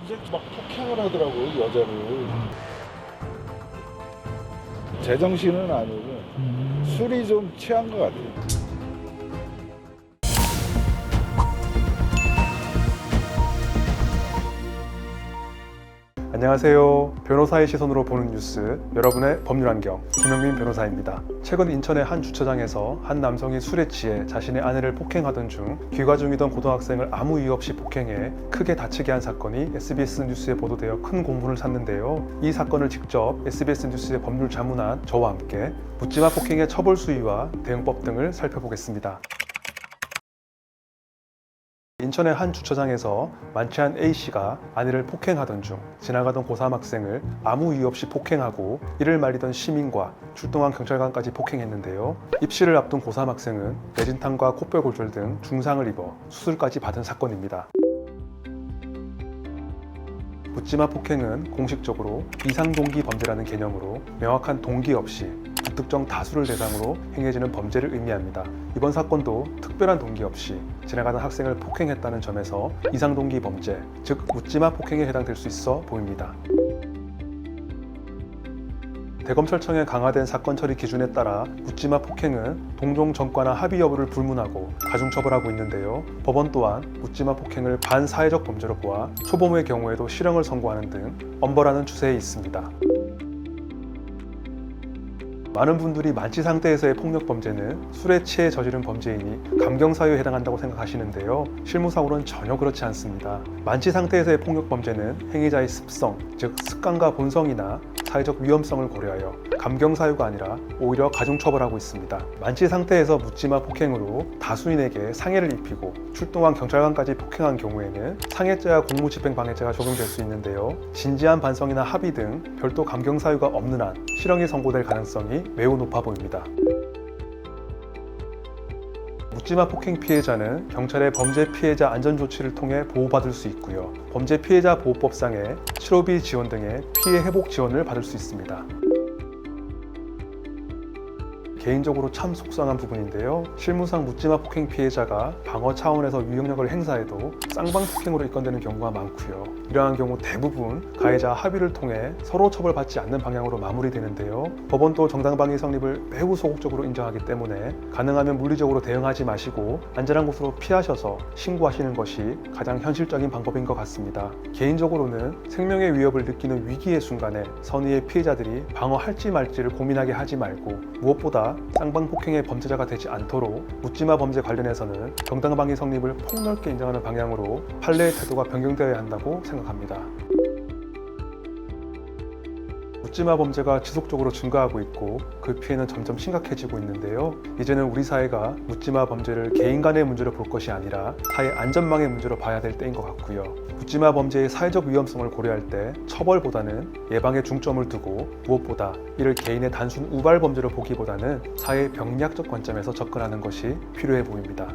이제 막 폭행을 하더라고, 여자를. 제정신은 아니고 술이 좀 취한 것 같아요. 안녕하세요. 변호사의 시선으로 보는 뉴스, 여러분의 법률안경 김영민 변호사입니다. 최근 인천의 한 주차장에서 한 남성이 술에 취해 자신의 아내를 폭행하던 중 귀가 중이던 고등학생을 아무 이유 없이 폭행해 크게 다치게 한 사건이 SBS 뉴스에 보도되어 큰 공분을 샀는데요. 이 사건을 직접 SBS 뉴스의 법률 자문한 저와 함께 묻지마 폭행의 처벌 수위와 대응법 등을 살펴보겠습니다. 인천의 한 주차장에서 만취한 A씨가 아내를 폭행하던 중 지나가던 고3 학생을 아무 이유 없이 폭행하고 이를 말리던 시민과 출동한 경찰관까지 폭행했는데요. 입시를 앞둔 고3 학생은 뇌진탕과 코뼈 골절 등 중상을 입어 수술까지 받은 사건입니다. 묻지마 폭행은 공식적으로 이상동기 범죄라는 개념으로 명확한 동기 없이 불특정 다수를 대상으로 행해지는 범죄를 의미합니다. 이번 사건도 특별한 동기 없이 지나가는 학생을 폭행했다는 점에서 이상동기 범죄, 즉 묻지마 폭행에 해당될 수 있어 보입니다. 대검찰청의 강화된 사건 처리 기준에 따라 묻지마 폭행은 동종 전과나 합의 여부를 불문하고 가중처벌하고 있는데요. 법원 또한 묻지마 폭행을 반사회적 범죄로 보아 초범의 경우에도 실형을 선고하는 등 엄벌하는 추세에 있습니다. 많은 분들이 만취 상태에서의 폭력 범죄는 술에 취해 저지른 범죄이니 감경사유에 해당한다고 생각하시는데요. 실무상으로는 전혀 그렇지 않습니다. 만취 상태에서의 폭력 범죄는 행위자의 습성, 즉 습관과 본성이나 사회적 위험성을 고려하여 감경사유가 아니라 오히려 가중처벌하고 있습니다. 만취 상태에서 묻지마 폭행으로 다수인에게 상해를 입히고 출동한 경찰관까지 폭행한 경우에는 상해죄와 공무집행방해죄가 적용될 수 있는데요. 진지한 반성이나 합의 등 별도 감경사유가 없는 한 실형이 선고될 가능성이 매우 높아 보입니다. 묻지마 폭행 피해자는 경찰의 범죄 피해자 안전조치를 통해 보호받을 수 있고요. 범죄 피해자 보호법상의 치료비 지원 등의 피해 회복 지원을 받을 수 있습니다. 개인적으로 참 속상한 부분인데요. 실무상 묻지마 폭행 피해자가 방어 차원에서 유형력을 행사해도 쌍방 폭행으로 입건되는 경우가 많고요. 이러한 경우 대부분 가해자 합의를 통해 서로 처벌받지 않는 방향으로 마무리되는데요. 법원도 정당방위 성립을 매우 소극적으로 인정하기 때문에 가능하면 물리적으로 대응하지 마시고 안전한 곳으로 피하셔서 신고하시는 것이 가장 현실적인 방법인 것 같습니다. 개인적으로는 생명의 위협을 느끼는 위기의 순간에 선의의 피해자들이 방어할지 말지를 고민하게 하지 말고 무엇보다 쌍방 폭행의 범죄자가 되지 않도록 묻지마 범죄 관련해서는 정당방위 성립을 폭넓게 인정하는 방향으로 판례의 태도가 변경되어야 한다고 생각합니다. 묻지마 범죄가 지속적으로 증가하고 있고 그 피해는 점점 심각해지고 있는데요. 이제는 우리 사회가 묻지마 범죄를 개인 간의 문제로 볼 것이 아니라 사회 안전망의 문제로 봐야 될 때인 것 같고요. 묻지마 범죄의 사회적 위험성을 고려할 때 처벌보다는 예방에 중점을 두고 무엇보다 이를 개인의 단순 우발 범죄로 보기보다는 사회 병리학적 관점에서 접근하는 것이 필요해 보입니다.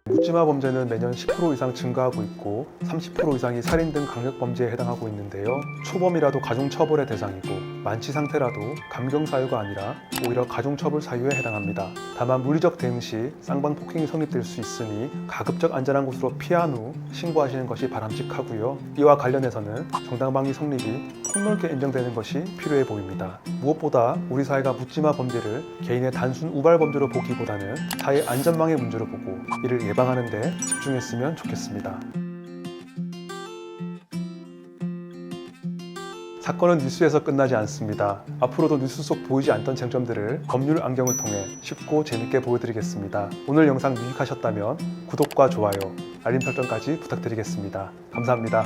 묻지마 범죄는 매년 10% 이상 증가하고 있고 30% 이상이 살인 등 강력범죄에 해당하고 있는데요. 초범이라도 가중처벌의 대상이고 만취 상태라도 감경사유가 아니라 오히려 가중처벌 사유에 해당합니다. 다만 물리적 대응 시 쌍방폭행이 성립될 수 있으니 가급적 안전한 곳으로 피한 후 신고하시는 것이 바람직하고요. 이와 관련해서는 정당방위 성립이 폭넓게 인정되는 것이 필요해 보입니다. 무엇보다 우리 사회가 묻지마 범죄를 개인의 단순 우발 범죄로 보기보다는 사회 안전망의 문제로 보고 이를 예방하는 데 집중했으면 좋겠습니다. 사건은 뉴스에서 끝나지 않습니다. 앞으로도 뉴스 속 보이지 않던 쟁점들을 법률 안경을 통해 쉽고 재밌게 보여드리겠습니다. 오늘 영상 유익하셨다면 구독과 좋아요, 알림 설정까지 부탁드리겠습니다. 감사합니다.